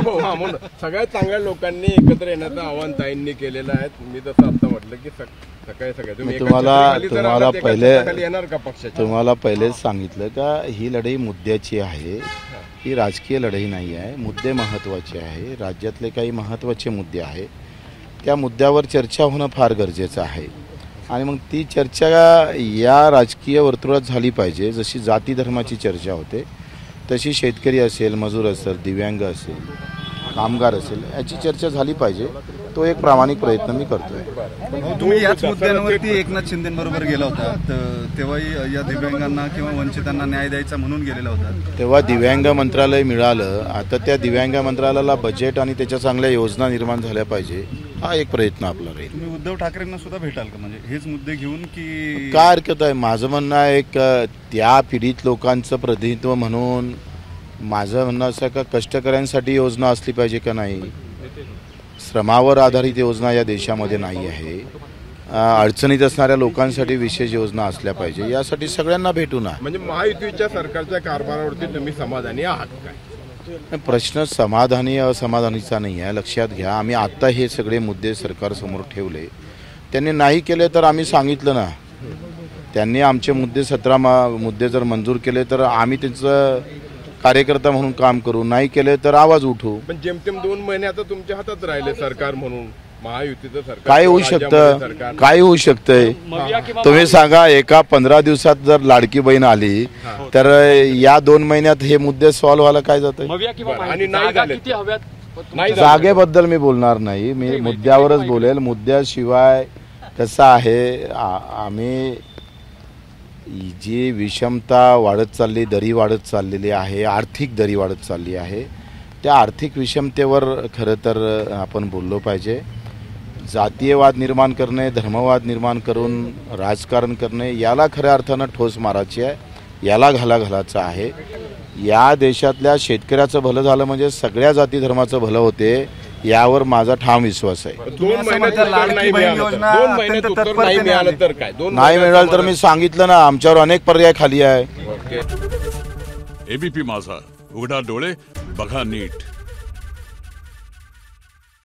अनुभव हा म्हणून सगळ्यात चांगल्या लोकांनी एकत्र येण्याचं आवाहन ताईंनी केलेलं आहे। मी जसं आता म्हटलं की सकाळी सगळे तुम्हाला पहिलेच सांगितलं का ही लढाई मुद्द्याची आहे, ही राजकीय लढाई नाही आहे। मुद्दे महत्त्वाचे आहे, राज्यातले काही महत्त्वाचे मुद्दे आहे, त्या मुद्द्यावर चर्चा होणं फार गरजेचं आहे। आणि मग ती चर्चा या राजकीय वर्तुळात झाली पाहिजे। जशी जाती धर्माची चर्चा होते तशी शेतकरी असेल, मजूर असेल, दिव्यांग असेल, कामगार असेल, याची चर्चा झाली पाहिजे। तो एक प्रामाणिक प्रयत्न मी करतोय। तुम्ही याच मुद्द्यांवरती एकनाथ शिंदेंबरोबर गेला होता, तेव्हाही या दिव्यांगांना किंवा वंचितांना न्याय द्यायचा म्हणून गेलेला होता। तेव्हा दिव्यांग मंत्रालय मिळालं, आता त्या दिव्यांग मंत्रालयाला बजेट आणि त्याच्या चांगल्या योजना निर्माण झाल्या पाहिजे, हा एक प्रयत्न आपला राहील। तुम्ही उद्धव ठाकरेंना सुद्धा भेटाल का, म्हणजे हेच मुद्दे घेऊन की काय हरकत आहे? माझं म्हणणं आहे एक त्या पीडित लोकांचं प्रतिनिधित्व म्हणून माझं म्हणणं असं का कष्टकऱ्यांसाठी योजना असली पाहिजे का नाही? श्रमावर आधारित योजना या देशामध्ये नाही आहे। अडचणीत असणाऱ्या लोकांसाठी विशेष योजना असल्या पाहिजे, यासाठी सगळ्यांना भेटू ना। म्हणजे महायुतीच्या सरकारच्या कारभारावरती तुम्ही समाधानी आहात काय? प्रश्न समाधानी असमाधानीचा नाही आहे, लक्षात घ्या। आम्ही आत्ता हे सगळे मुद्दे सरकारसमोर ठेवले, त्यांनी नाही केले तर आम्ही सांगितलं ना, त्यांनी आमचे मुद्दे 17 मुद्दे जर मंजूर केले तर आम्ही त्यांचं कार्यकर्ता म्हणून काम करू, नाही केले तर आवाज उठू। पण जेमतेम 2 महिने आता तुमच्या हातात राहिले सरकार म्हणून, महायुतीचं सरकार काय होऊ शकतं? काय होऊ शकतंय तुम्ही सांगा? एका 15 दिवसात जर लाडकी बहीण आली तर या 2 महिन्यात हे मुद्दे सॉल्व्ह व्हायला काय जातंय? जागेबद्दल मी बोलणार नाही, मी मुद्द्यावरच बोलेल। मुद्द्याशिवाय कसं आहे, आम्ही जी विषमता वाढत चालली, दरी वाढत चाललेली आहे, आर्थिक दरी वाढत चालली आहे, त्या आर्थिक विषमतेवर खरं तर आपण बोललो पाहिजे। जातीयवाद निर्माण करणे, धर्मवाद निर्माण करून राजकारण करणे, याला खऱ्या अर्थानं ठोस मारायची आहे, याला घालायचं आहे। या देशातल्या शेतकऱ्याचं भलं झालं म्हणजे सगळ्या जाती धर्माचं भलं होते, यावर माझा ठाम विश्वास आहे। 2 महिन्यात नाही मिळालं तर काय? नाही मिळालं तर मी सांगितलं ना, आमच्यावर अनेक पर्याय खाली आहे। एबीपी माझा, उघडा डोळे बघा नीट।